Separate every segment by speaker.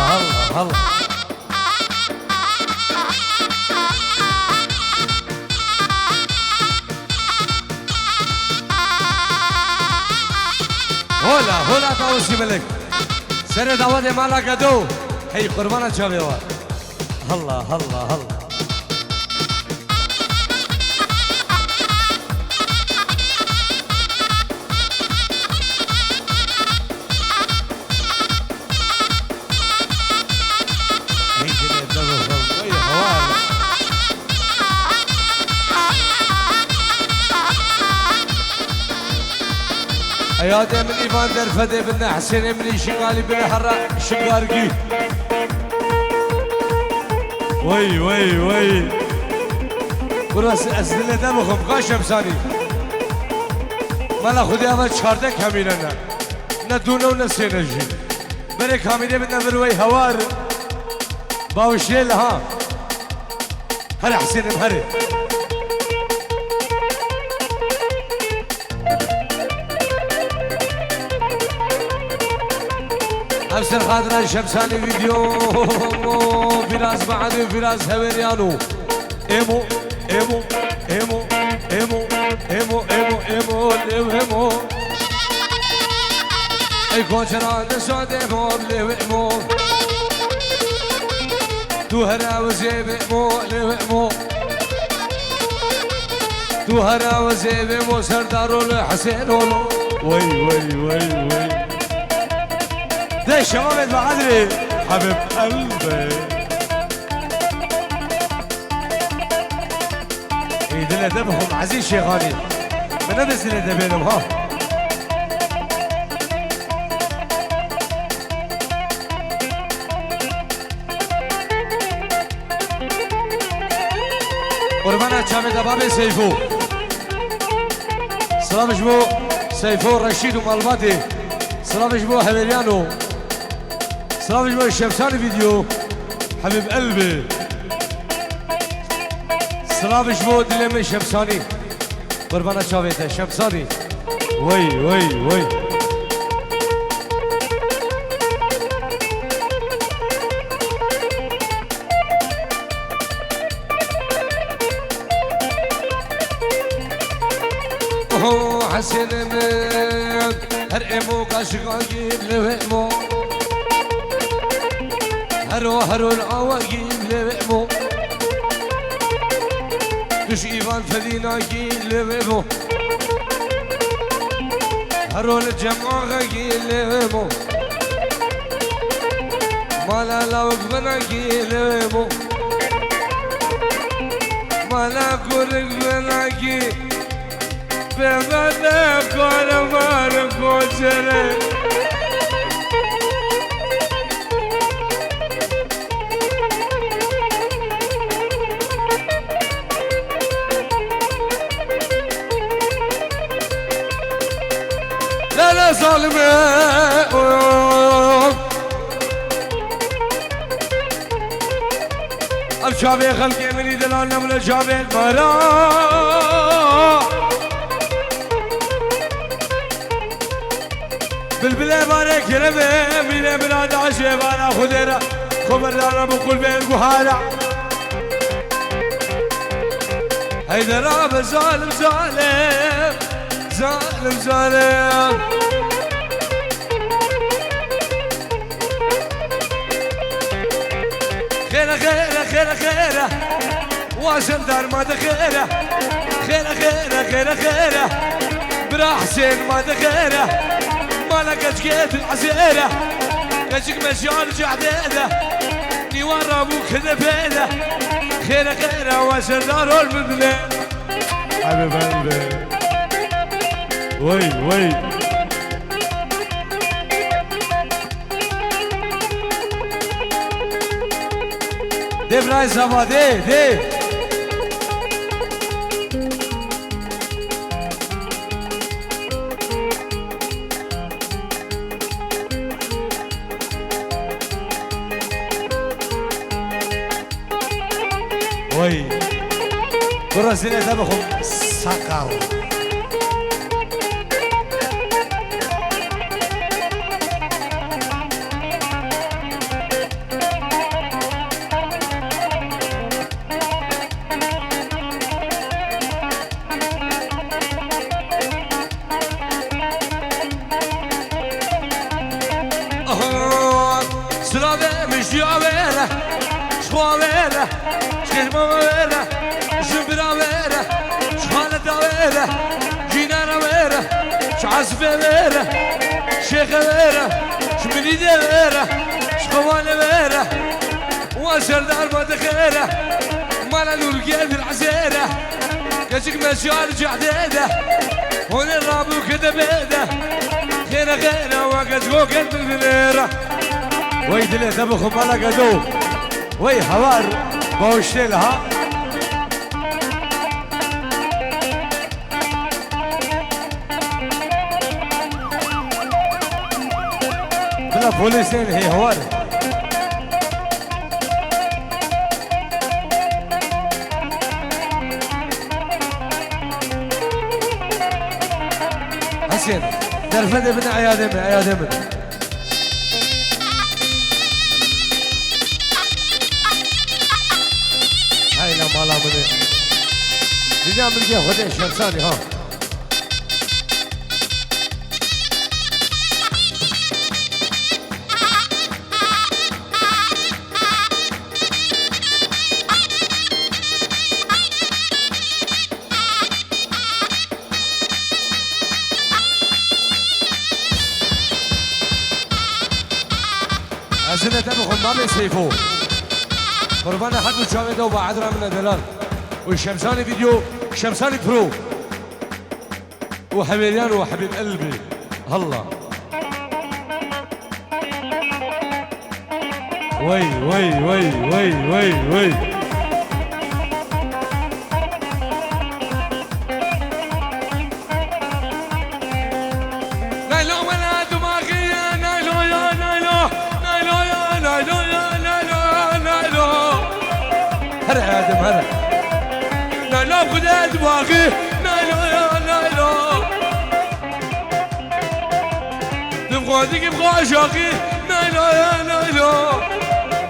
Speaker 1: هلا هلا هلا طاووسی ملک سر دعوت مالا کدو هی قربان چاوی وار هلا هلا هلا حياتي من ايفان درفدي بن حسين من شغالي بن حراء شقارقي وي وي وي براس اسئله دمخم قاشم ثاني مالا خدي اول 14 كامينه نه دونه و نه سینجی بره کامینه بدنا بروي هوار باوشيل ها هلا حسين مهري أبصر خاطر شمساني فيديو فراس بعد فراس هويريانو إيمو إيمو إيمو إيمو إيمو إيمو إيمو إيمو أي كوشران سود إيمو إيمو دوهرا وزيب إيمو إيمو دوهرا وزيب إيمو سردارو الحسين وي وي وي وي ده شباب المعادري حبيب قلبي ايدنا دبهم عزيز شيخاني من نفس اللي دبينهم ها قربانا شامي دبابي سيفو سلام جبو سيفو رشيد ومالباتي سلام جبو هبيريانو سلام جبو الشمساني فيديو حبيب قلبي سلام جبو دلمي الشمساني قربانا شاويته الشمساني وي وي وي اوه حسين من هرقمو قاشقاقي لوهمو هرو العواقي لوهمو دش ايفان فديناقي لوهمو هرو الجماغاقي لوهمو مالا لوق بناقي لوهمو مالا قرق بناقي بغدا كون مارك وجري لا لا ظالمة الشابي خلقي من يدلالنا من الشابي المرا بالبلا بارك ربي من بلاد عشي بانا خديرة خبر دارا بقول بين قهارة هيدا راب ظالم ظالم ظالم ظالم خيرة خيرة خيرة خيرة واسم دار ما دخيرة خيرة خيرة خيرة خيرة برا حسين ما دخيرة مالا قشقيت العزيرة قشق مشيان جعديدة نيوان رابوك هدفيدة خيرة خيرة وسردار المدلة حبيب قلبي وي وي دي براي زبا دي وي برازيليا دبخم ساقاو جيابيره شخوابيره شخمابيره جبرابيره شخالتابيره جينانابيره شعصفابيره شيخابيره شمريدابيره شخوانابيره وسردار مدخيره مالا نور قلب العزيره كشك مشوار جعديده هون الرابو كده بيده خيره خيره وقت قلب الفليره وي دليت ابو مالا قدو وي حوار بوشتلها بلا بوليسين هي هوار حسين درفد ابن عياد ابن عياد ابن هاي لا مالا مني بدنا من جهه خدين شمساني ها أزنة أبوكم ما بيسيفوه قربان حد مشاهده وبعد من دلال والشمساني فيديو شمساني برو وحبيبيان وحبيب قلبي هلا وي وي وي وي وي وي نايلو ولا دماغية نايلو يا نايلو نايلو يا نايلو يا نايلو نايلو هرع يا ادم هرع نايلو خذ دماغي نايلو يا نايلو تبغى تجيب عشاقي نايلو يا نايلو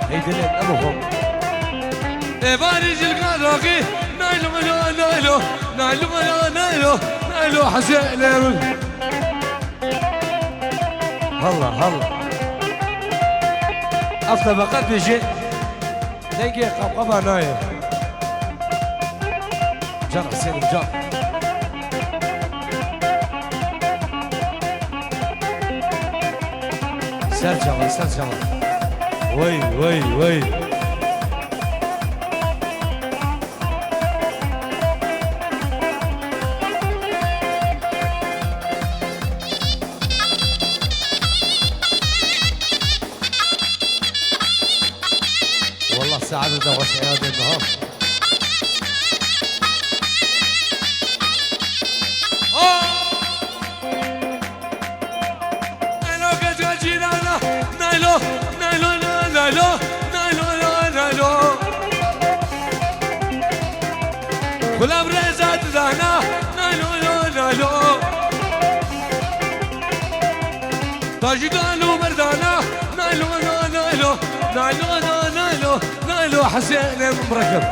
Speaker 1: هيدي ابوهم بارج القراقي نايلو يا نايلو نايلو يا نايلو نايلو حسين هلا هلا أفضل بقات بيجي تنقي قبقبة نايم جرع سيني جرع سر شغل سر شغل وي وي وي والله سعادة دوغش عيادي النهار نايلو قد جيرانا نايلو نايلو نايلو نايلو نايلو كل أبرزات دانا نايلو نايلو تاجدانو مردانا نايلو نايلو نايلو نايلو نايلو حسين مركب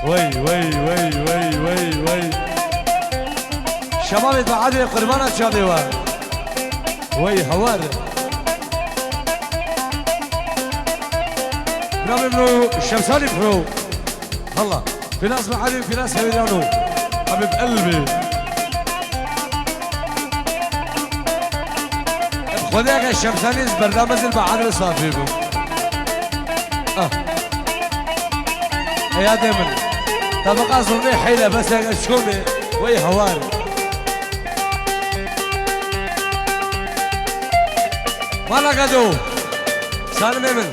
Speaker 1: وي وي وي وي وي وي شباب بعد قربانة شادي وي هوار نعم منو الشمساني برو هلا في ناس معادي في ناس هبيلانو حبيب قلبي خذيك الشمساني برنامج البعاد الصافي بو يا دايما طبقة صرني حيلة بس شومي وي هوار ما لقدو سالم من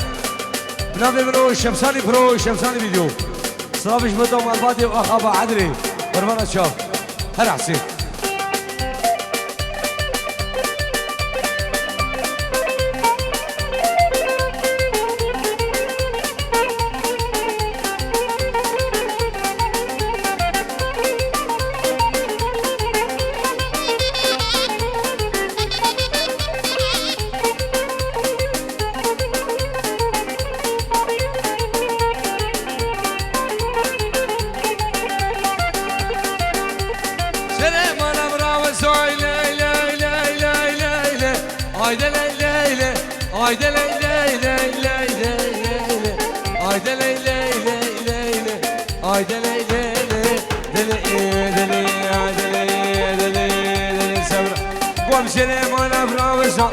Speaker 1: بنابي منو الشمساني برو الشمساني فيديو صرافش بدهم البادي واخابا عدري برمانة شاف هلا حسين ليلى هايدا ليلى ليلى ليلى هايدا ليلى ليلى هايدا ليلى ليلى سبرا قوم سلام على فرنسا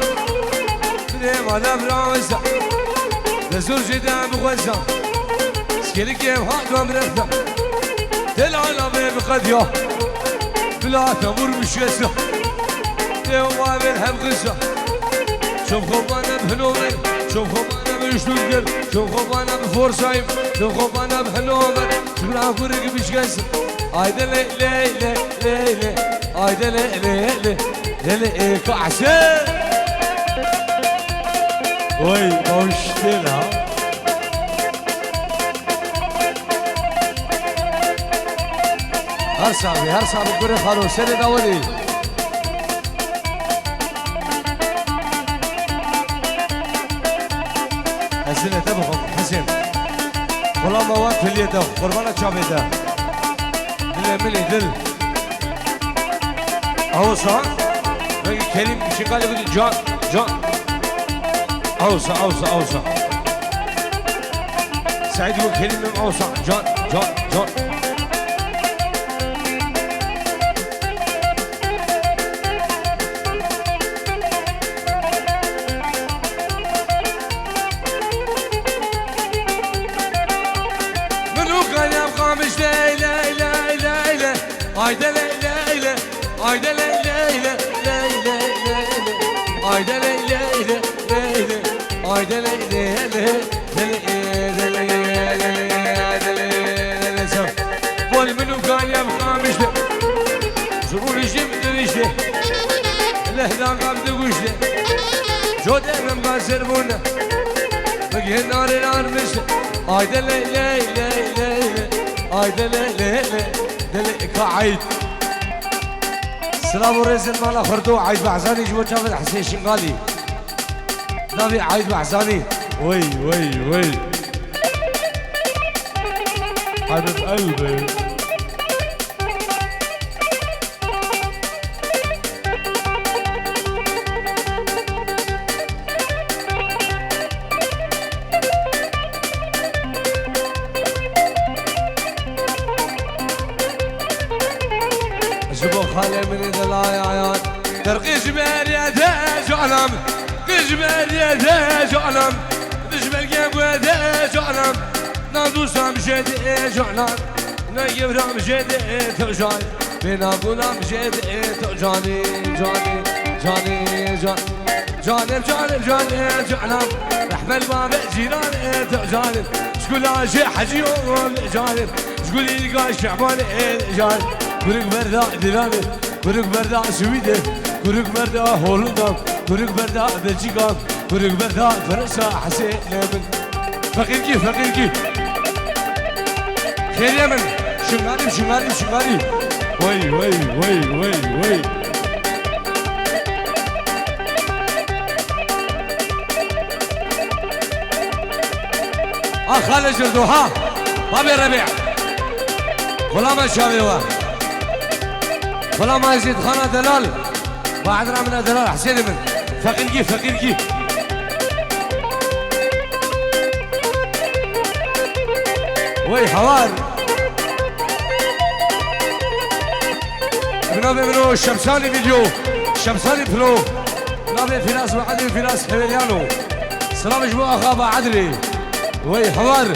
Speaker 1: سلام على فرنسا دزور جدا بغزة سكيلك يا هاد ومرفع العالم بقديا بلا تمر بشيسة يوم بالهم غزة شوف خبانا بهنومن شوف خبانا بشتوكر شوف خبانا بفورسايم شوف خبانا بهنومن شوف العفورك بشكسة هايدا لي لي لي لي لي هايدا لي لي لي لي كعسة وي موشتلها هر صاحبي بري خالو سرد اولي الزنة تبخم حسين والله مواد في اليد قربانك شعبي ده دل ملي دل اوصى باقي كريم شغال يقول جان جان اوصى سعيد يقول كريم اوصى جان جان جان هايدا ليلى هايدا ليلى هايدا ليلى هايدا ليلى قول منو كان يبقى مشتاق زبون الجيب دريشته الهدان قبض وشته جود امام قاسر بونا بقي النار مشتاق هايدا ليلى هايدا ليلى دلك عيد سلام ورزق مالا خردو عيد بعزاني جوا شافت حسين شنغالي نبي عيد بعزاني وي حبيب قلبي خالي من دلايا ترقي جبال يا جعلم جبال يا جعلم جبال يا جعلم نادو سام جد جعلم نجيب رام جد تجاني بنا غلام جد تجاني جاني جاني جانب جعلم رحمة الباب جيران تجاني شكون عاشي حجي جانب شكون يلقى شعبان جانب Kuruk berda Dilan'ı, kuruk berda Sweden, kuruk berda Hollanda, kuruk berda Belçika, kuruk berda Fransa, Hasen'lemin. Fakir ki. Kheriye min, şungarim. Vay. خالد جردوها بابي ربيع غلام الشاويوه والله ما يزيد خانة دلال بعدنا من دلال حسين من فقير وي حوار منو الشمساني فيديو الشمساني فلو نابي فراس وعدلي فراس حويليانو سلام جبو اخابا عدلي وي حوار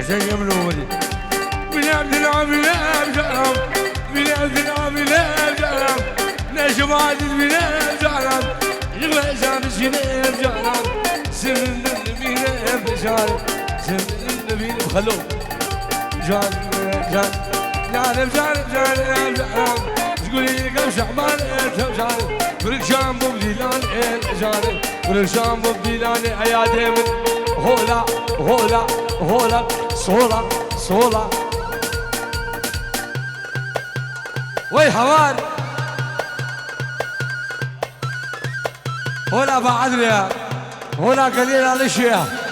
Speaker 1: عشان يملوا ولي بنعم جعلم جعلم نجم عادل بنعم جعلم يغلى شامس بنعم جعلم سن بنعم جعلم سن بنعم خلوه جعلم تقولي لك شعبان جعلم كل شامبو بديلان جعلم كل شامبو بديلان عيادي من هولا صولا وي حوار هنا بعدريا هنا قليل على الاشياء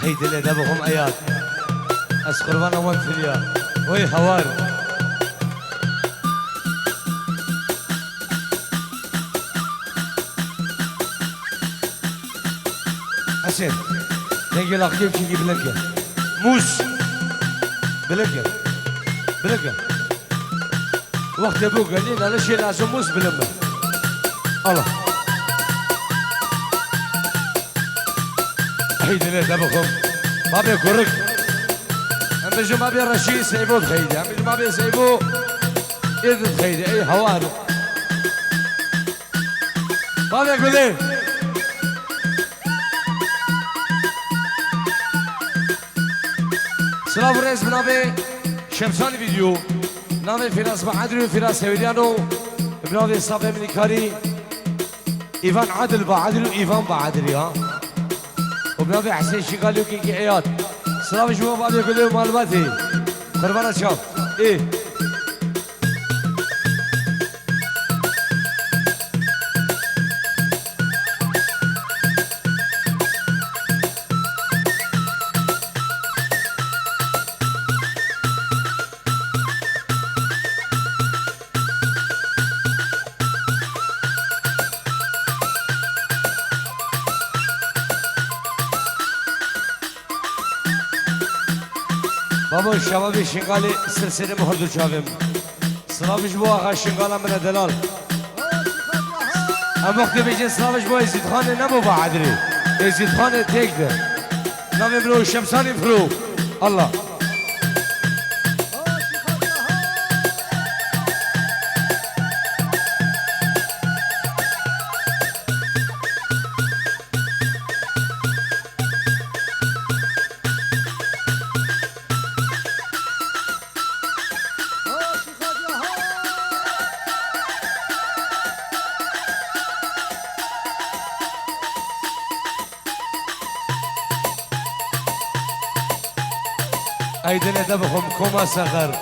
Speaker 1: هيدي اللي دبهم ايات اسقربانا وانفليا وي هوار حسين نجي لاخيم شي بلنكه موس بلنكه بلنكه وقت ابوك قال لي انا شي لازم موس بلمه الله هيدي اللي دبهم ما بيكرك ام بيجو ما بيرشي سيبو بخيدي ام بيجو ما بيسيبو ايد بخيدي اي هوار ما بيك بدين سلام رئيس بنابي شمسان فيديو نامي فراس بعدري وفراس هيوليانو بنابي صافي منيكاري ايفان عادل بعدري وايفان بعدري ها وبنابي حسين شيقالي وكيكي اياد سلام شباب بعد كلهم معلوماتي خربانة شاب ايه بابا الشباب شنغالي سلسلة مهردو شابم سلامش بو آقا شنغالا من دلال ام وقت بيجي سلامش بو يزيد خانه نمو بعدري يزيد خانه تيك ده نامي برو شمساني فرو الله ايدنا دبهم كوما صغر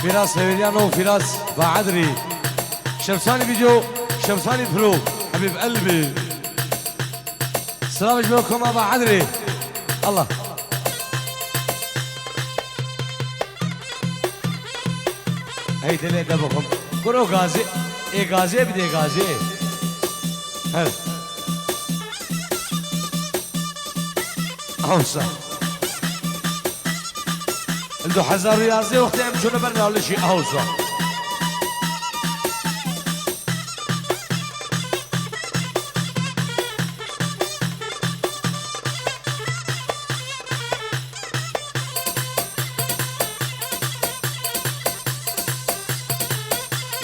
Speaker 1: فراس هيوليانو وفراس بعدري شمساني فيديو شمساني برو حبيب قلبي سلام جميع كوما بعدري الله ايدنا دبهم كرو غازي اي غازي بدي غازي هل اوصل الدو حزار رياضي وقت ام شنو برنا ولا شيء اوصى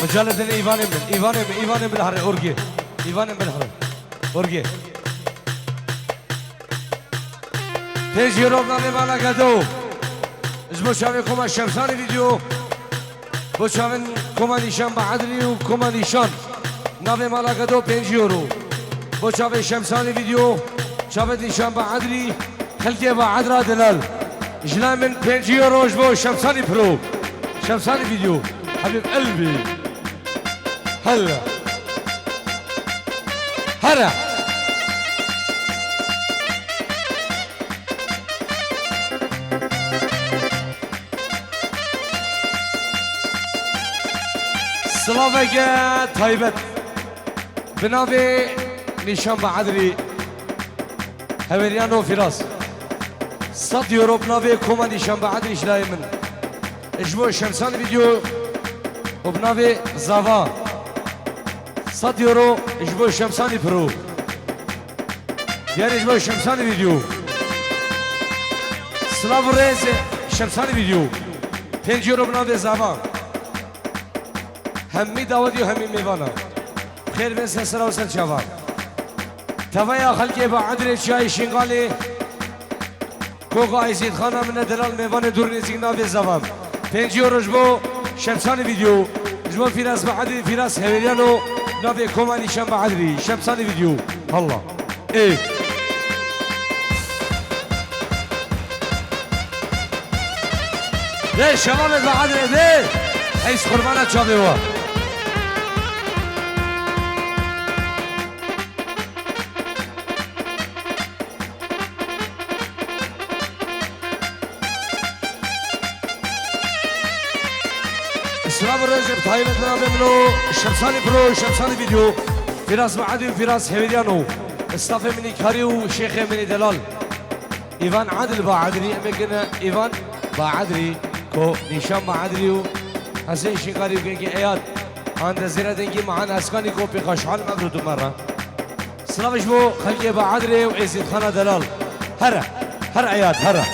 Speaker 1: مجالة ايفان بالحر اورجي ايفان بالحر اورجي تيجي روبنا لمانا قدو بو شاوین کما شمسان ویدیو بو شاوین کما نیشان بعدری و کما نیشان نوی مالا گدو 5 یورو بو شاوین شمسان ویدیو شاوین نیشان بعدری خلقی بعدرا دلال جلا من 5 یوروش بو شمسانی پرو شمسانی ویدیو حبیب قلبی هلا هلا سلافك طيبت بنابي نيشان بعدري هيوليانو فراس 100 يورو بنابي كوما نيشان بعدري شلاي من اجبو شمسان فيديو وبنابي زافا 100 يورو اجبو شمساني برو يعني اجبو شمساني فيديو سلاف ريز شمساني فيديو 5 يورو بنابي زافا همي داودي وهمي ميوانا خير بن سنسرا وسن شباب تفايا خلقي بعدري شاي شنغالي كوكا يزيد خانا من دلال ميوان دورني زينا في الزوام 5 يورو جبو شمساني فيديو جبو فراس بعدري فراس هيوليانو نافي كوما نيشان بعدري شمساني فيديو الله ايه ليه شباب بعدري ليه حيث قربانة شابي هو اسلام الرجب تايلندنا بمنو الشمساني برو الشمساني فيديو فراس معادي وفراس هيفيديانو استافي مني كاري وشيخ مني دلال ايفان عادل باعدري امكنا ايفان باعدري كو نيشان باعدري و حسين شنقاري وكينكي اياد عند زيرا دنكي معانا اسكاني كو بيقاشحال مبروتو مرة سلامش بو خلقي باعدري وعزيز خانة دلال هر اياد هر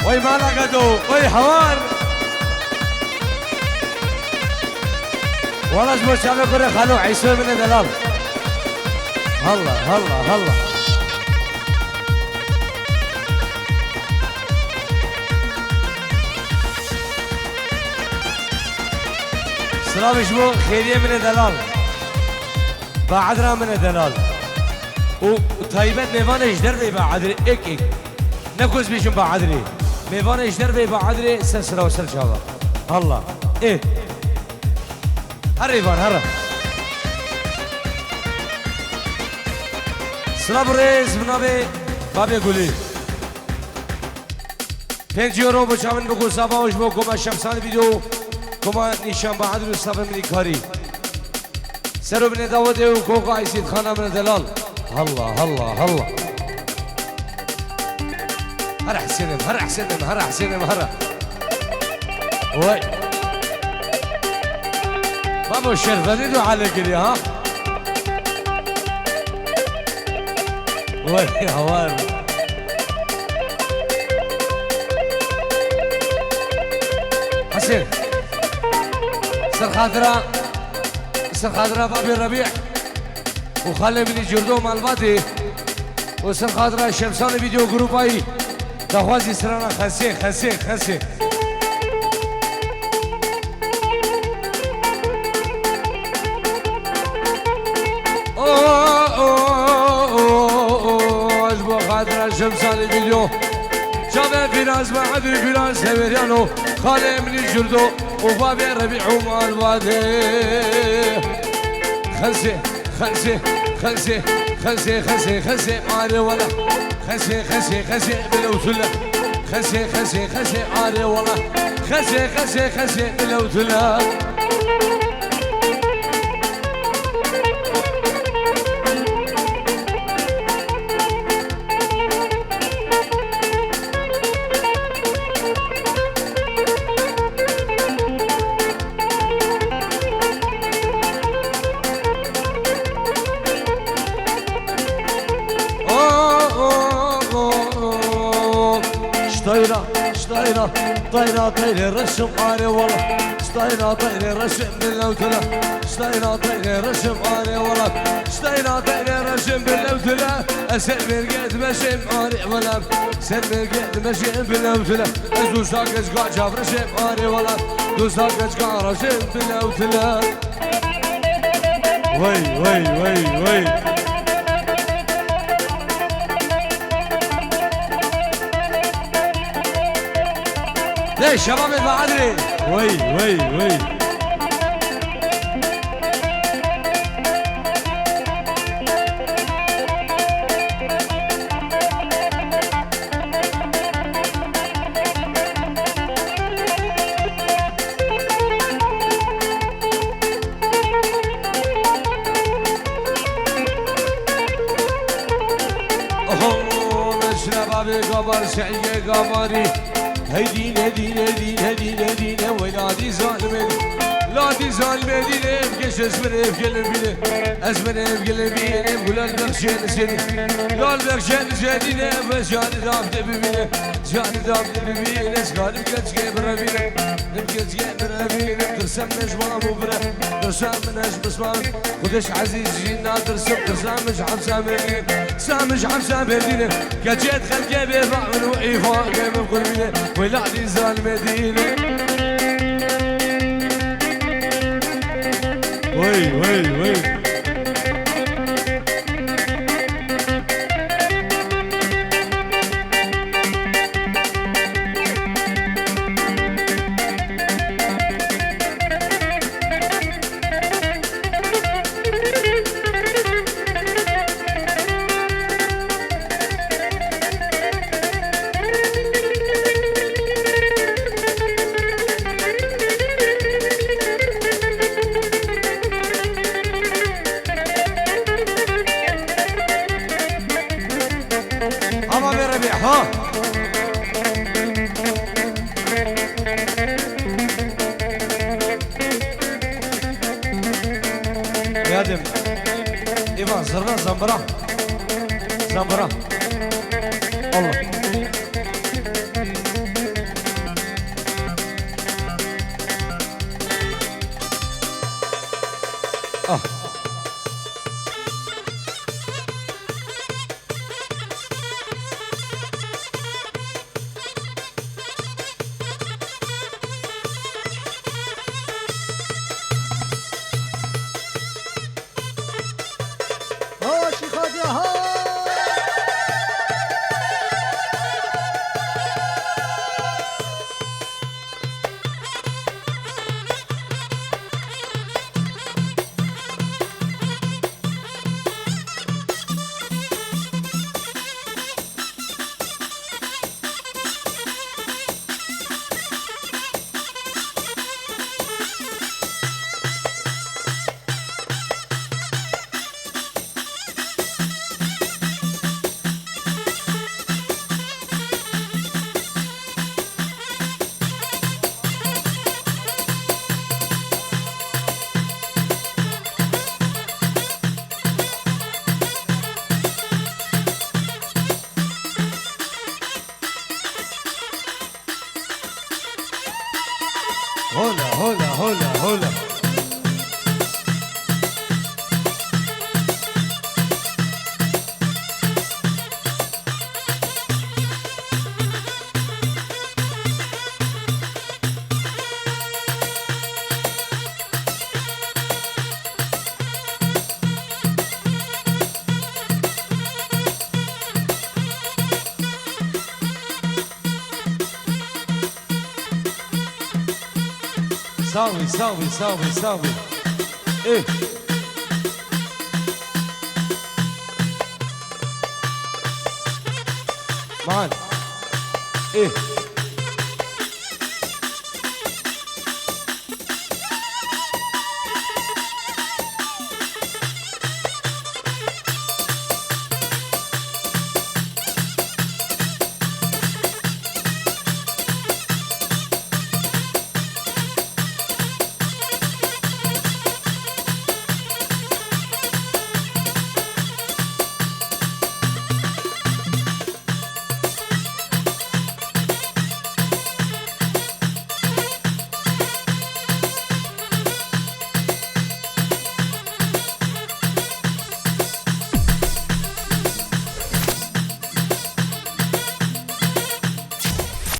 Speaker 1: وي ما لقدو وي حوار والله اسمه شامي كوري خلو عيسو من دلال هلا سلام شبو خيرية من دلال بعدنا من دلال وطيبت ميوان اجدر بي بعدري اك نكوز بيشم بعدري ميوان اجدر بي بعدري سلسلة وسل شابا الله ايه هر ايفان هر سلام ريز بنابي بابي قولي 5 يورو بچامن بگو ساباوش بو کما شمسان ویدیو کما نشان بعدري وصافي مني كاري سرو بن داود و کوکا عيسيد خانه من دلال الله هر حسينم هر وي بابا الشرفاني دو على كري ها وي هوار حسين سر خاطرة بابي الربيع وخلي مني جردو مالباتي وسر خاطرة شمسان فيديو جروباي دخوازي سرانا خسي اجبو خاطرة شمسان فيديو شابه فراس بعدري فراس هيفيديانو خالي مني جردو وبابي الربيع ومالباتي خسي عاري ولا خسي بالوتلة خسي عاري ولا خسي بالوتلة طيرة رسم عاري والله طيرة رسم باللوتلة رسم عاري والله رسم باللوتلة أسر برقد مسم عاري والله سر برقد مسم باللوتلة دوسا قزقا جاب رسم عاري والله دوسا قزقا رسم باللوتلة وي ليش شباب بعدري وي شبابي قبر شعية قمري هدينا ولادي ظالمين لادي ظالمين بكش اسمني بقلبي اسمني بقلبي بقول البخشين سني لا البخشين سني بس جاني دابت ببينه جاني دابت ببينه سكالي بكتش بربينه بكتش بربينه ترسم نجمة مبرة ترسم نجم بسمان خدش عزيز جينا ترسم مش حمسة مدينة سامش حمسة مدينة كجيت خلقي بيضع من وقيفا قيم بقلبي ولادي ظالمين ها يا دم ايوه زرنا زنبرة زنبرة الله هولا هولا هولا هولا ساوي ساوي ساوي ساوي ايه معانا ايه